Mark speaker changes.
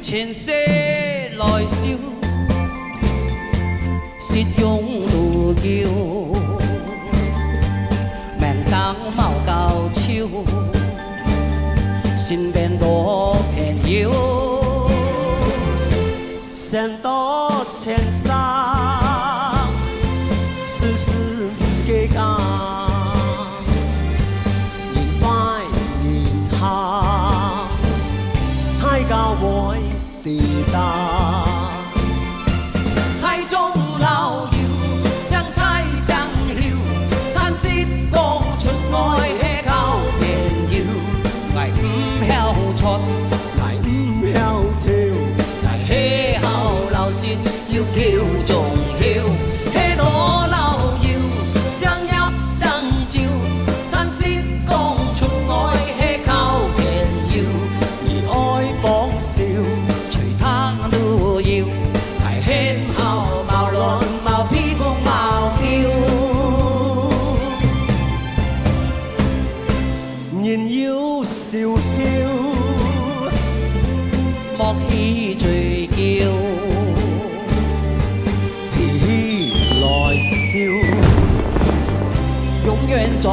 Speaker 1: 前世來笑，舌擁杜叫，命生貌高超，身邊多朋友，
Speaker 2: 千多千山，世事幾間，年快年下，太教會地大。 中老搖，相猜相曉，餐舌講出愛氣靠朋友。
Speaker 1: 藝唔曉出，
Speaker 2: 藝唔曉跳，
Speaker 1: 藝氣候流線要叫仲曉，氣多老搖，相入相照，餐舌講出愛氣靠朋友，
Speaker 2: 而愛綁笑，
Speaker 1: 隨他都要。 偏好矛論矛屁公矛叫，
Speaker 2: 年幼笑囂，
Speaker 1: 莫起醉叫，
Speaker 2: 提起來笑，
Speaker 1: 永遠做。